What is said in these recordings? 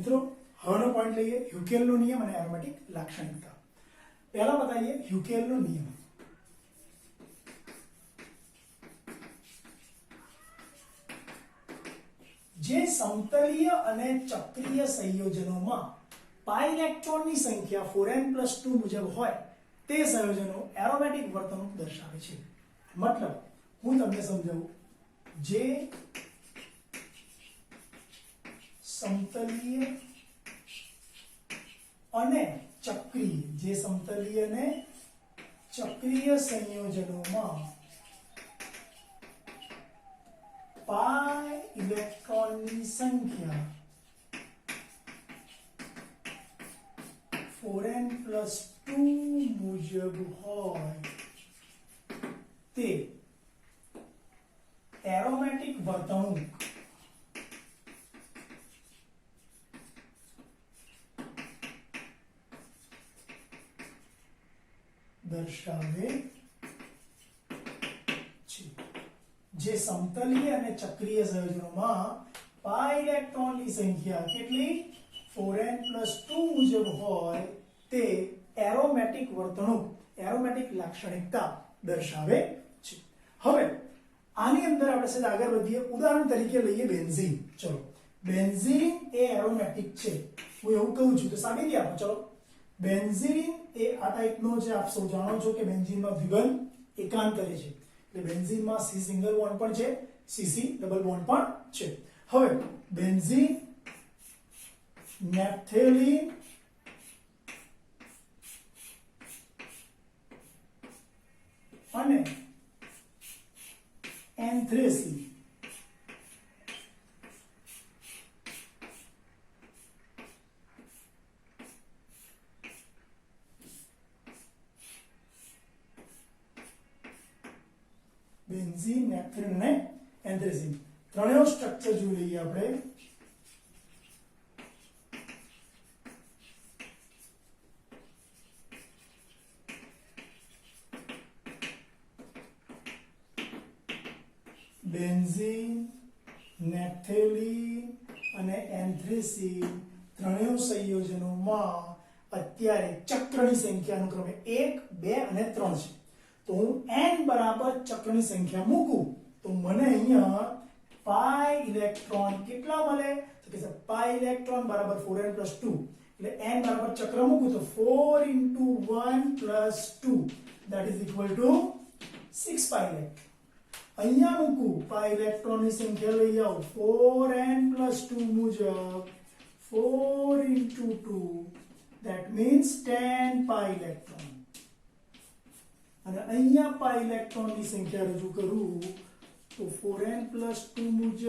मित्रों हवेनो पॉइंट लईए ह्यूकेलनो नियम અને એરોમેટિક લાક્ષણિકતા। પહેલા બતાઈએ ह्यूकेलનો નિયમ। જે સમતલીય અને ચક્રીય સંયોજનોમાં પાઈ ઇલેક્ટ્રોનની સંખ્યા 4n+2 મુજબ હોય તે સંયોજનો એરોમેટિક વર્તણૂક દર્શાવે છે। मतलब હું તમને સમજાવું, જે समतलीय અને ચક્રીય, જે સમતલીય અને ચક્રીય સંયોજનોમાં પાઈ ઇલેક્ટ્રોનની સંખ્યા 4n+2 મુજબ હોય તે એરોમેટિક વર્તણૂક दर्शावे छे। जे समतलीय અને ચક્રીય સંયોજનોમાં પાઈ ઇલેક્ટ્રોનની સંખ્યા કેટલી 4n+2 મુજબ હોય તે એરોમેટિક વર્તણૂક, એરોમેટિક લાક્ષણિકતા દર્શાવે છે। હવે આની અંદર આપણે સીધા આગળ વધીએ। ઉદાહરણ તરીકે લઈએ બેન્ઝીન। ચલો, બેન્ઝીન એ એરોમેટિક છે, હું એવું કહું છું તો સાબિતી આપો। ચલો, બેન્ઝીન એ આ ટાઈપનો જે આપ સૌ જાણો છો કે બેન્ઝીનમાં દ્વિબંધ એકાંતરે છે, એટલે બેન્ઝીનમાં C સિંગલ બોન્ડ પણ છે, CC ડબલ બોન્ડ પણ છે। હવે બેન્ઝીન, નેપ્થેલિન અને એન્થ્રેસીન બેન્ઝીન, નેપ્થેલિન અને એન્થ્રેસીન ત્રણેય સ્ટ્રક્ચર જોઈ લઈએ આપણે। બેન્ઝીન, નેપ્થેલિન અને એન્થ્રેસીન ત્રણેય સંયોજનોમાં અત્યારે ચક્રની સંખ્યા અનુક્રમે 1, 2 અને 3 છે। तो हूँ n बराबर चक्રની संख्या मूकूं तो મને અહીંયા પાઈ ઇલેક્ટ્રોન કેટલા મળે તો કે પાઈ ઇલેક્ટ્રોન બરાબર 4n+2 એટલે n બરાબર ચક્ર મૂકું તો 4 * 1 + 2 that is equal to 6 pi electron. અહીંયા મૂકું પાઈ ઇલેક્ટ્રોનની સંખ્યા લઈ આવું 4n+2 મુજબ 4 * 2 that means 10 પાઈ ઇલેક્ટ્રોન। અને અહીંયા પાઈ ઇલેક્ટ્રોનની સંખ્યા રજૂ કરું તો 4n+2 મુજબ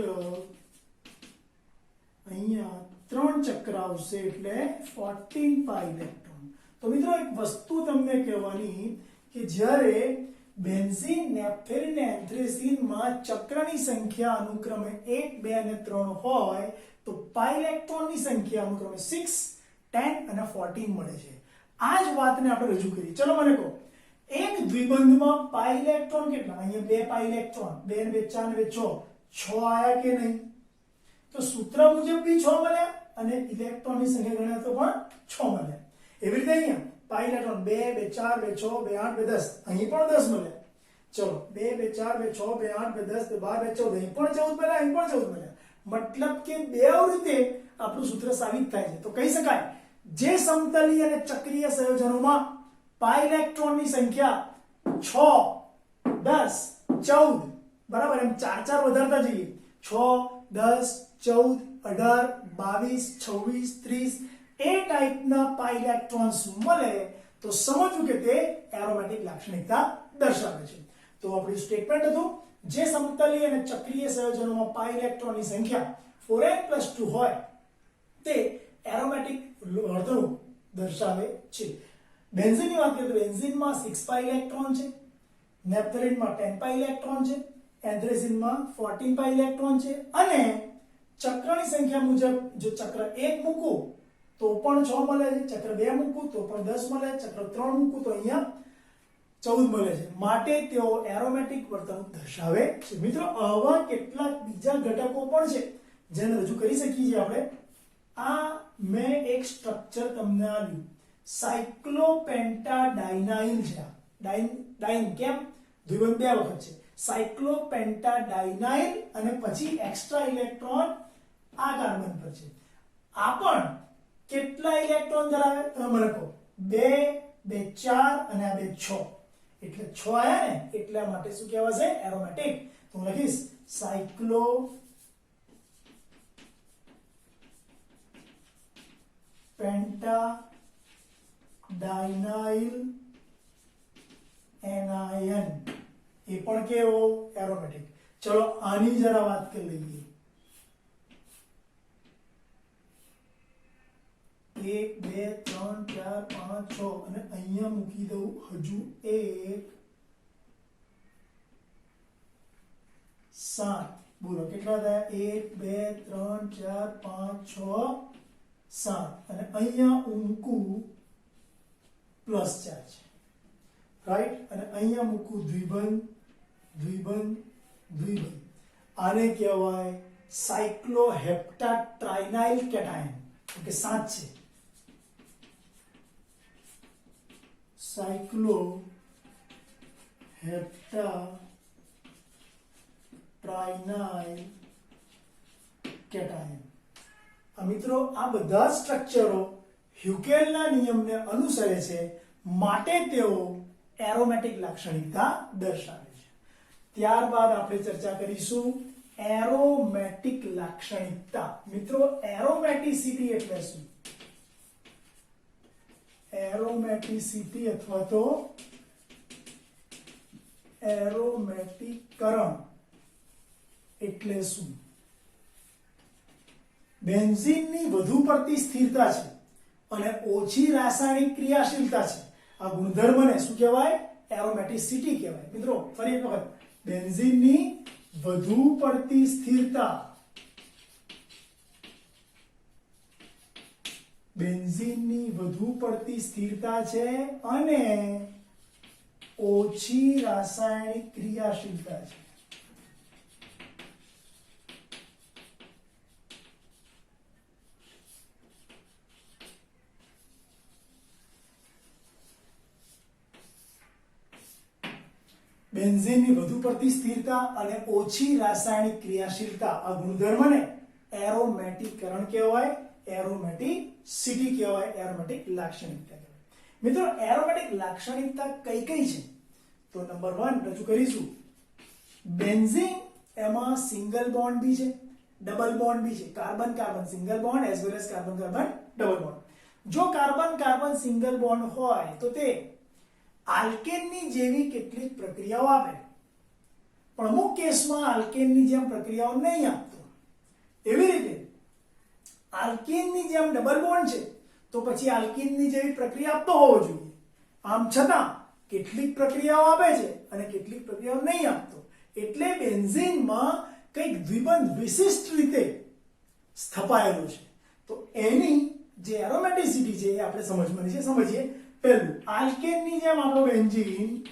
અહીંયા 3 ચક્ર આવશે એટલે 14 પાઈ ઇલેક્ટ્રોન। તો મિત્રો એક વસ્તુ તમને કહેવાની કે જ્યારે બેન્ઝીન, નેપ્થેલિન અને એન્થ્રેસીનમાં ચક્રની સંખ્યા અનુક્રમે 1, 2 અને 3 હોય તો પાઈ ઇલેક્ટ્રોનની સંખ્યા અનુક્રમે 6, 10 અને 14 મળે છે। આ જ વાતને આપણે રજૂ કરીએ। ચલો મને કહો, एक द्विबंधમાં પાઈ ઇલેક્ટ્રોન કેટલા? અહીંયા 2 પાઈ ઇલેક્ટ્રોન, 2 ને 2 4 ને 2 6 આયા કે નહીં? તો સૂત્ર મુજબ બી 6 મળ્યા અને ઇલેક્ટ્રોનની સંખ્યા ગણ્યા તો પણ 6 મળ્યા। એવી રીતે અહીંયા પાઈ ઇલેક્ટ્રોન 2 2 4 2 6 2 8 2 10 અહીં પણ 10 મળ્યા। ચલો 2 2 4 2 6 2 8 2 10 2 12 2 14 અહીં પણ 14 મળ્યા, અહીં પણ 14 મળ્યા। मतलब કે બેવ રીતે આપણું સૂત્ર સાબિત થાય છે। તો કહી શકાય જે સમતલીય અને ચક્રીય સંયોજનોમાં पाई इलेक्ट्रॉन की संख्या 6, 10, 14 बराबर एम 4 વધારતા જઈએ 6, 10, 14, 18, 22, 26, 30 ए टाइपना पाई इलेक्ट्रॉन्स મળે તો સમજવું કે તે એરોમેટિક લાક્ષણિકતા દર્શાવે છે। તો આપણું સ્ટેટમેન્ટ હતું જે સમતલીય અને ચક્રીય સંયોજનોમાં પાઈ ઇલેક્ટ્રોનની સંખ્યા 4n+2 હોય તે એરોમેટિક વર્તણૂક દર્શાવે છે। बेंजीन की बात करें तो बेंजीन में 6 पाई इलेक्ट्रॉन है, नेप्थेलिन में 10 पाई इलेक्ट्रॉन है, एंथ्रेसीन में 14 पाई इलेक्ट्रॉन है અને ચક્રની સંખ્યા મુજબ જો ચક્ર 1 મૂકું તો પણ 6 મળે છે, ચક્ર 2 મૂકું તો પણ 10 મળે, ચક્ર 3 મૂકું તો અહીંયા 14 મળે છે। માટે તેઓ એરોમેટિક વર્તણૂક દર્શાવે છે। મિત્રો આવા કેટલાક બીજા ઘટકો પણ છે જેને રજૂ કરી શકીએ છીએ આપણે। આ મેં એક સ્ટ્રક્ચર તમને આપ્યું સાયક્લોપેન્ટાડાઇનાઇલ છે ડાઇન કેમ દ્વિબંધ બે વખત છે સાયક્લોપેન્ટાડાઇનાઇલ અને પછી એક્સ્ટ્રા ઇલેક્ટ્રોન આ કાર્બન પર છે આ પણ કેટલા ઇલેક્ટ્રોન ધરાવે તમે મને કહો 2 2 4 અને આ 2 6 એટલે 6 આયા ને એટલા માટે શું કહેવાશે એરોમેટિક તો હું લખીશ સાયક્લો પેન્ટાડાઇનાઇલ એનાયન એ પણ કેવો એરોમેટિક ચલો આની જરા વાત કરી લઈએ 1 2 3 4 5 6 અને અહીંયા મૂકી દઉં હજુ એક 7 બોલો કેટલા થયા 1 2 3 4 5 6 7 અને અહીંયા હું મૂકું પ્લસ 4 છે રાઈટ અને અહીંયા મૂકું દ્વિબંધ આને કહેવાય સાયક્લોહેપ્ટાટ્રાઇનાઇલ કેટાયન ઓકે 7 છે સાયક્લોહેપ્ટાટ્રાઇનાઇલ કેટાયન મિત્રો આ બધા સ્ટ્રક્ચરો હ્યુકેલના નિયમને અનુસરે છે માટે તેઓ એરોમેટિક લાક્ષણિકતા દર્શાવે છે ત્યારબાદ આપણે ચર્ચા કરીશું એરોમેટિક લાક્ષણિકતા મિત્રો એરોમેટિસિટી એટલે શું એરોમેટિસિટી અથવા તો એરોમેટિકરણ એટલે શું બેન્ઝીનની વધુ પડતી સ્થિરતા છે અને ઓછી રાસાયણિક ક્રિયાશીલતા છે આ ગુણધર્મને શું કહેવાય એરોમેટિસિટી કહેવાય મિત્રો ફરી એક વખત બેન્ઝીનની વધુ પડતી સ્થિરતા બેન્ઝીનની વધુ પડતી સ્થિરતા છે અને ઓછી રાસાયણિક ક્રિયાશીલતા છે બેન્ઝીનની વધુ પડતી સ્થિરતા અને ઓછી રાસાયણિક ક્રિયાશીલતા આ ગુણધર્મને એરોમેટિકરણ કહેવાય એરોમેટિસિટી કહેવાય એરોમેટિક લાક્ષણિકતા કહેવાય મિત્રો એરોમેટિક લાક્ષણિકતા કઈ કઈ છે તો નંબર 1 રજૂ કરીશું બેન્ઝીન એમાં સિંગલ બોન્ડ બી છે ડબલ બોન્ડ બી છે carbon carbon single bond as well as carbon carbon double bond જો કાર્બન કાર્બન સિંગલ બોન્ડ હોય તો તે આલ્કેનની જેવી કેટલીક પ્રક્રિયાઓ આપે પણ અમુક કેસમાં આલ્કેનની જેમ પ્રક્રિયાઓ નહીં આપતો એવી રીતે આલ્કેનની જેમ ડબલ બોન્ડ છે તો પછી આલ્કેનની જેવી પ્રક્રિયા આપતો હોવો જોઈએ આમ છતાં કેટલીક પ્રક્રિયાઓ આપે છે અને કેટલીક પ્રક્રિયાઓ નહીં આપતો એટલે બેન્ઝીનમાં કંઈક દ્વિબંધ વિશિષ્ટ રીતે સ્થપાયેલો છે તો એની જે એરોમેટિસિટી છે એ આપણે સમજવાની છે સમજીએ પહેલું આલ્કેનની જેમ આપણો બેન્ઝીન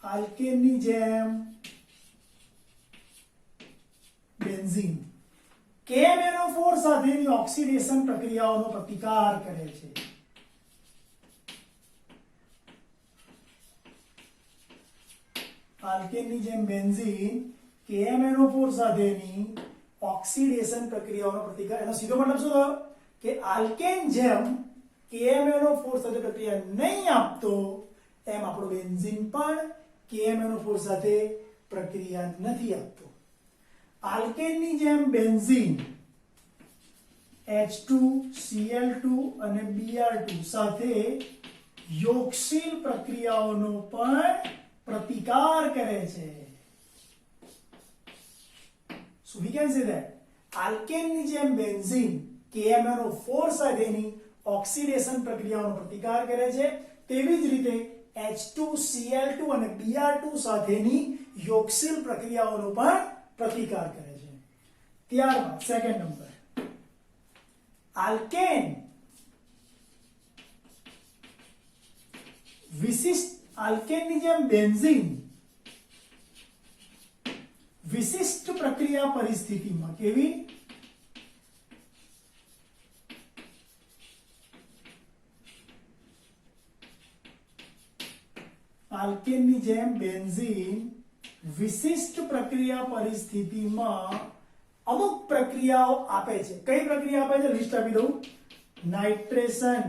આલ્કેનની જેમ બેન્ઝીન KMnO4 સાથેની ઓક્સિડેશન પ્રક્રિયાઓનો પ્રતિકાર કરે છે આલ્કેનની જેમ બેન્ઝીન KMnO4 સાથેની ઓક્સિડેશન પ્રક્રિયાઓનો પ્રતિકાર એનો સીધો મતલબ શું થયો કે આલ્કેન જેમ KMnO4 સાથે પ્રક્રિયા નહીં આપતો એમ આપણો બેન્ઝીન પણ KMnO4 સાથે પ્રક્રિયા નથી આપતો આલ્કેનની જેમ બેન્ઝીન H2Cl2 અને Br2 સાથે યોગશીલ પ્રક્રિયાઓનો પણ પ્રતિકાર કરે છે so we can say that આલ્કેનની જેમ બેન્ઝીન KMnO4 સાથેની ઓક્સિડેશન પ્રક્રિયાઓનો પ્રતિકાર કરે છે તેવી જ રીતે H2Cl2 અને Br2 સાથેની યોગશીલ પ્રક્રિયાઓનો પણ પ્રતિકાર કરે છે ત્યારબાદ સેકન્ડ નંબર આલ્કેન વિશિષ્ટ આલ્કેનની જેમ બેન્ઝીન વિશિષ્ટ પ્રક્રિયા પરિસ્થિતિમાં કેવી આલ્કેનની જેમ બેન્ઝીન વિશિષ્ટ પ્રક્રિયા પરિસ્થિતિમાં અમુક પ્રક્રિયાઓ આપે છે. કઈ પ્રક્રિયા આપે છે લિસ્ટ આપી દઉં. નાઇટ્રેશન,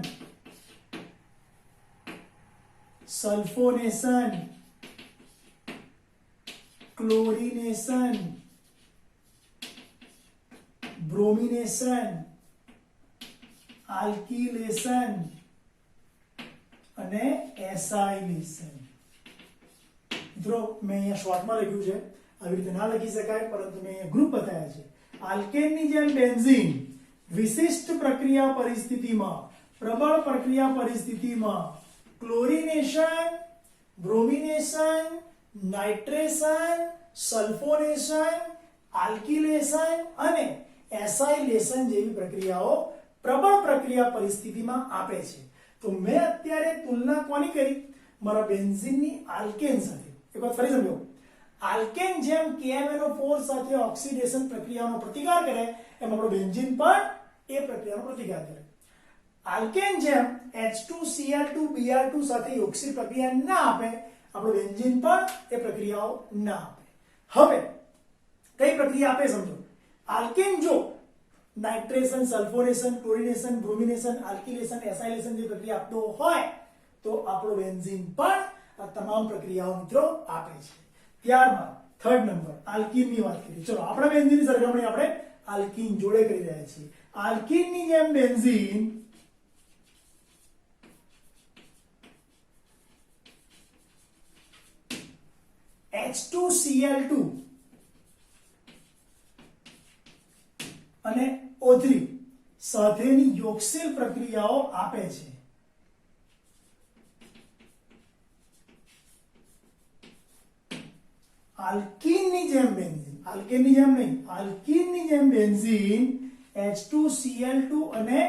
સલ્ફોનેશન, ક્લોરિનેશન, બ્રોમિનેશન, આલ્કિલેશન અને એસાઇલેશન. મિત્રો મેં અહીંયા શોર્ટમાં લખ્યું છે, આવી રીતે ના લખી શકાય, પરંતુ મેં અહીંયા ગ્રુપ બતાવ્યા છે. આલ્કેનની જેમ બેન્ઝીન વિશિષ્ટ પ્રક્રિયા પરિસ્થિતિમાં, પ્રબળ પ્રક્રિયા પરિસ્થિતિમાં ક્લોરિનેશન, બ્રોમિનેશન, નાઇટ્રેશન, સલ્ફોનેશન, આલ્કિલેશન અને એસાઇલેશન જેવી પ્રક્રિયાઓ પ્રબળ પ્રક્રિયા પરિસ્થિતિમાં આપે છે. તો મેં અત્યારે તુલના કોની કરી? મારા બેન્ઝીનની આલ્કેન સાથે. એક વાત ફરી સમજો. આલ્કેન જેમ KMnO4 સાથે ઓક્સિડેશન પ્રક્રિયાનો પ્રતિકાર કરે એમ આપણો બેન્ઝીન પણ એ પ્રક્રિયાનો પ્રતિકાર કરે. આલ્કેન જેમ H2Cl2Br2 સાથે યોગશીલ પ્રક્રિયા ના આપે, આપણો બેન્ઝીન પણ એ પ્રક્રિયાઓ ના આપે. હવે કઈ પ્રક્રિયા આપે સમજો. આલ્કેન જો nitration, sulphonation, chlorination, bromination, alkylation, acylation જે પ્રક્રિયા આપતો હોય તો આપણો બેન્ઝીન પણ આ તમામ પ્રક્રિયાઓ મિત્રો આપે છે. ત્યારબાદ થર્ડ નંબર આલ્કીનની વાત કરીએ. ચલો આપણા બેન્ઝીનની સરખામણી આપણે આલ્કીન જોડે કરી રહ્યા છીએ. આલ્કીનની જેમ બેન્ઝીન H2Cl2 અને O3 સાથેની યોગશીલ પ્રક્રિયાઓ આપે છે. આલ્કીનની જેમ બેન્ઝીન, આલ્કેનની જેમ નહીં, આલ્કીનની જેમ બેન્ઝીન H2Cl2 અને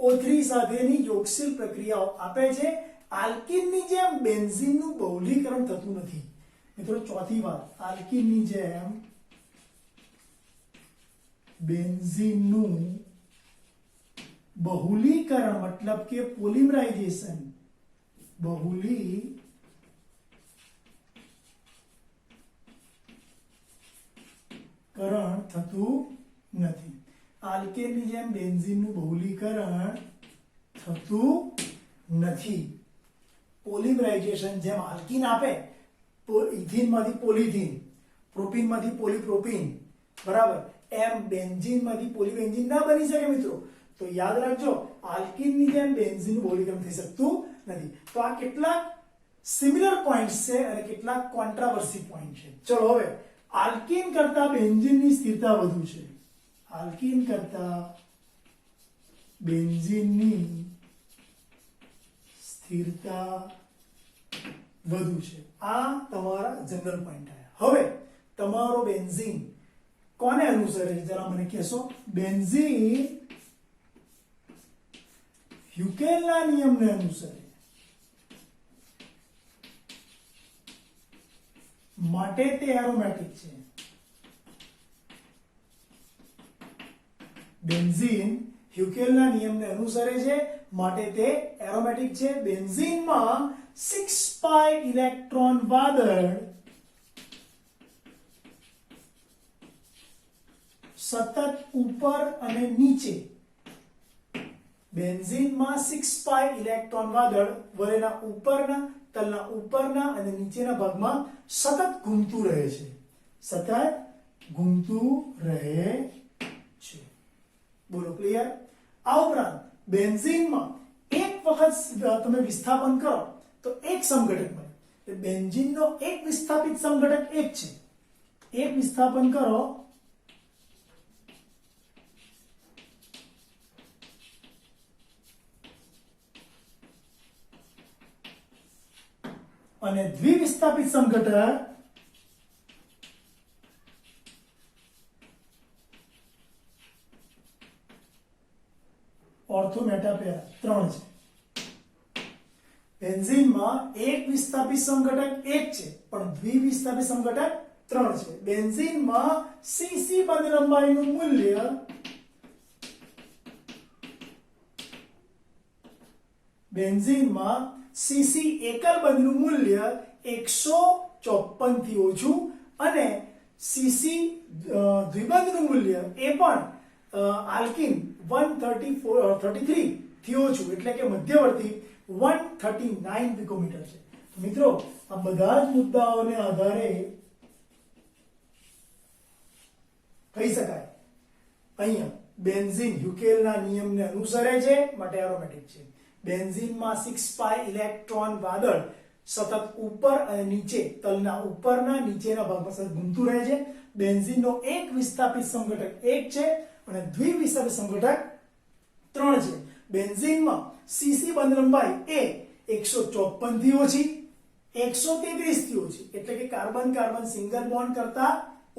O3 સાથેની યોગશીલ પ્રક્રિયાઓ આપે છે. આલ્કીનની જેમ બેન્ઝીનનું બહુલીકરણ થતું નથી. મિત્રો ચોથી વાત, આલ્કીનની જેમ બેન્ઝીનનું બહુલીકરણ મતલબ કે પોલિમરાઇઝેશન, બહુલીકરણ થતું નથી. આલ્કેનની જેમ બેન્ઝીનનું બહુલીકરણ થતું નથી. પોલિમરાઇઝેશન જેમ આલ્કીન આપે, ઇથિનમાંથી પોલિથીન, પ્રોપીનમાંથી પોલીપ્રોપીન, બરાબર, એમ બેન્ઝીનમાંથી પોલીબેન્ઝીન ના બની શકે મિત્રો. તો યાદ રાખજો, આલ્કીનની જેમ બેન્ઝીનનું બહુલીકરણ થઈ શકતું નથી. તો આ કેટલાક સિમિલર પોઈન્ટ્સ છે અને કેટલાક કોન્ટ્રાવર્સી પોઈન્ટ છે. ચલો હવે આલ્કીન કરતા બેન્ઝીનની સ્થિરતા વધુ છે. આલ્કીન કરતા બેન્ઝીનની સ્થિરતા વધુ છે. આ તમારા જનરલ પોઈન્ટ આવ્યા. હવે તમારો બેન્ઝીન કોને અનુસરે છે જરા મને કહેશો. બેન્ઝીન હ્યુકેલના નિયમને અનુસરે, માટે તે એરોમેટિક છે. બેન્ઝીન હ્યુકેલના નિયમને અનુસરે છે, માટે તે એરોમેટિક છે. બેન્ઝીનમાં 6 પાઇ ઇલેક્ટ્રોન વાદળ સતત ઉપર અને નીચે, બેન્ઝીનમાં 6 પાઇ ઇલેક્ટ્રોન વાદળ વરેના ઉપરના, તલના ઉપરના અને નીચેના ભાગમાં સતત ઘૂમતું રહે છે. સતત ઘૂમતું રહે છે. બોલો ક્લિયર? આ ઉપરાંત બેન્ઝીનમાં એક વખત તમે વિસ્થાપન કરો તો એક સમઘટક મળે. બેન્ઝીનનો એક વિસ્થાપિત સમઘટક એક છે. એક વિસ્થાપન કરો અને દ્વિવિસ્થાપિત સમઘટક ઓર્થો મેટા પેરા 3 છે. બેન્ઝીનમાં એક વિસ્થાપિત સમઘટક એક છે પણ દ્વિવિસ્થાપિત સમઘટક 3 છે. બેન્ઝીનમાં CC બંધ લંબાઈનું મૂલ્ય બેન્ઝીનમાં CC એકલ બંધનું મૂલ્ય 154 થી ઓછું અને સીસી દ્વિબંધનું મૂલ્ય એ પણ આલ્કીન 133 થી ઓછું એટલે કે મધ્યવર્તી 139 પિકોમીટર છે. મિત્રો આ બધા જ મુદ્દાઓને આધારે કહી શકાય અહીંયા બેન્ઝીન યુકેલના નિયમને અનુસરે છે માટે એરોમેટિક છે. બેન્ઝીનમાં 6 પાઈ ઇલેક્ટ્રોન વાદળ સતત ઉપર અને નીચે તલના ઉપરના નીચેના ભાગમાં સતત ઘૂમતું રહે છે. બેન્ઝીનનો એક વિસ્થાપિત સંઘટક 1 છે અને દ્વિવિસ્થાપિત સંઘટક 3 છે. બેન્ઝીનમાં સીસી બંધ લંબાઈ એ 154 થી ઓછી 133 થી ઓછી એટલે કે કાર્બન કાર્બન સિંગલ બોન્ડ કરતા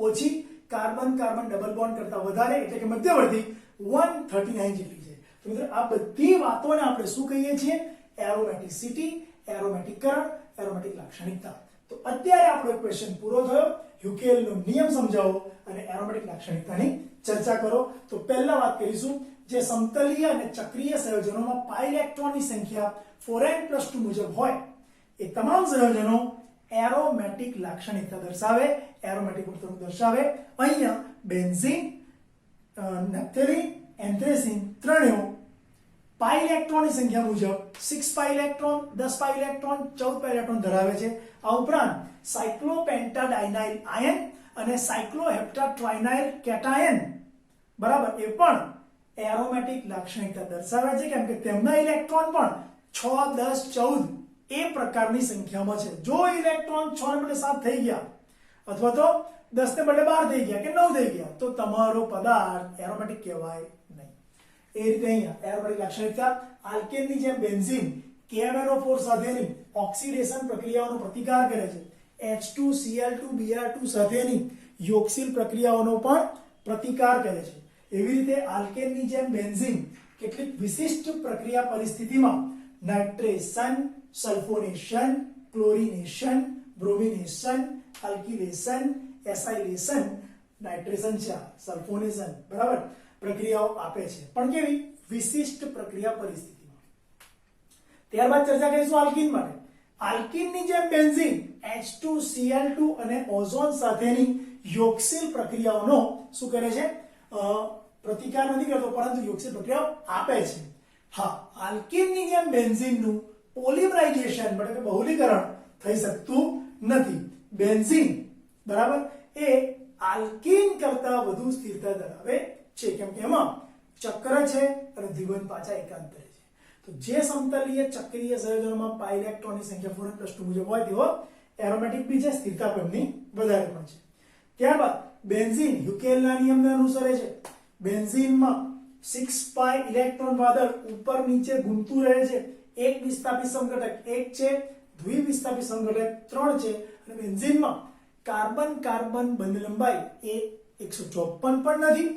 ઓછી, કાર્બન કાર્બન ડબલ બોન્ડ કરતા વધારે એટલે કે મધ્યવર્તી 139 જેટલી છે. તો મિત્રો આ બધી વાતોને આપણે શું કહીએ છીએ? એરોમેટિસિટી, એરોમેટિકરણ, એરોમેટિક લાક્ષણિકતા. તો અત્યારે આપણો એક ક્વેશ્ચન પૂરો થયો. યુકેલનો નિયમ સમજાવો અને એરોમેટિક લાક્ષણિકતાની ચર્ચા કરો. તો પહેલા વાત કરીશું જે સમતલીય અને ચક્રીય સંયોજનોમાં પાઈ ઇલેક્ટ્રોનની સંખ્યા 4n+2 મુજબ હોય એ તમામ સંયોજનો એરોમેટિક લાક્ષણિકતા દર્શાવે, એરોમેટિક વર્તણૂક દર્શાવે. અહીંયા બેન્ઝીન, નેપ્થેલિન, એન્થ્રેસીન ત્રણેય પાઈ ઇલેક્ટ્રોનની સંખ્યા મુજબ 6 પાઈ ઇલેક્ટ્રોન, 10 પાઈ ઇલેક્ટ્રોન, 14 પાઈ ઇલેક્ટ્રોન ધરાવે છે. આ ઉપરાંત સાયક્લોપેન્ટાડાઇનાઇલ આયન અને સાયક્લોહેપ્ટાટ્રાઇનાઇલ કેટાયન બરાબર એ પણ એરોમેટિક લાક્ષણિકતા દર્શાવે છે કેમ કે તેમના ઇલેક્ટ્રોન પણ 6, 10, 14 એ પ્રકારની સંખ્યામાં છે. જો ઇલેક્ટ્રોન 6 ને બદલે 7 થઈ ગયા અથવા તો 10 ને બદલે 12 થઈ ગયા કે 9 થઈ ગયા તો તમારો પદાર્થ એરોમેટિક કહેવાય નહીં. એ રીતે અહીંયા એરોમેટિક લાક્ષણિકતા આલ્કેનની જેમ બેન્ઝીન KMnO4 સાથેની ઓક્સિડેશન પ્રક્રિયાઓનો પ્રતિકાર કરે છે. H2Cl2Br2 સાથેની યોક્સિલ પ્રક્રિયાઓનો પણ પ્રતિકાર કરે છે. એવી રીતે આલ્કેનની જેમ બેન્ઝીન કેટલીક વિશિષ્ટ પ્રક્રિયા પરિસ્થિતિમાં nitration, sulphonation, chlorination, bromination, alkylation, acylation, nitration છે, સલ્ફોનેશન બરાબર પ્રક્રિયાઓ આપે છે પણ કેવી વિશિષ્ટ પ્રક્રિયા પરિસ્થિતિમાં. ત્યારબાદ ચર્ચા કરીશું આલ્કીન માટે. આલ્કીનની જેમ બેન્ઝીન H2Cl2 અને ઓઝોન સાથેની યોક્સિલ પ્રક્રિયાઓનો શું કરે છે? પ્રતિકાર નથી કરતો પરંતુ યોક્સિલ પ્રક્રિયાઓ આપે છે. હા, આલ્કીનની જેમ બેન્ઝીનનું પોલિમરાઇઝેશન એટલે કે બહુલીકરણ થઈ શકતું નથી. બેન્ઝીન બરાબર એ આલ્કીન કરતા વધુ સ્થિરતા ધરાવે છે કેમ કે એમાં ચક્ર છે અને દ્વિબંધ પાછા એકાંતરે છે. તો જે સમતલીય ચક્રીય સંયોજનોમાં પાઈ ઇલેક્ટ્રોનની સંખ્યા 4n+2 મુજબ હોય તેઓ એરોમેટિક બી છે, સ્થિરતા તેમની વધારે પણ છે. ત્યારબાદ બેન્ઝીન યુકેલના નિયમને અનુસરે છે. બેન્ઝીનમાં 6 પાઈ ઇલેક્ટ્રોન વાદળ ઉપર નીચે ઘૂમતું રહે છે. એક વિસ્થાપિત સંઘટક 1 છે, દ્વિવિસ્થાપિત સંઘટક 3 છે અને બેન્ઝીનમાં કાર્બન કાર્બન બંધ લંબાઈ એ 154 પણ નથી,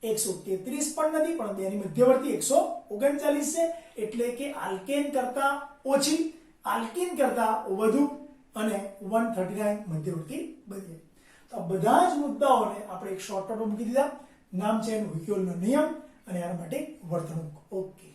133 પણ નથી પણ બેની મધ્યવર્તી 139 છે એટલે કે આલ્કેન કરતા ઓછી, આલ્કીન કરતા વધુ અને 139 મધ્યવર્તી બને. તો આ બધા જ મુદ્દાઓને આપણે એક શોર્ટકટમાં મૂકી દીધા. નામ છે યુકેલનો નિયમ અને એરોમેટિક વર્તણૂક. ઓકે.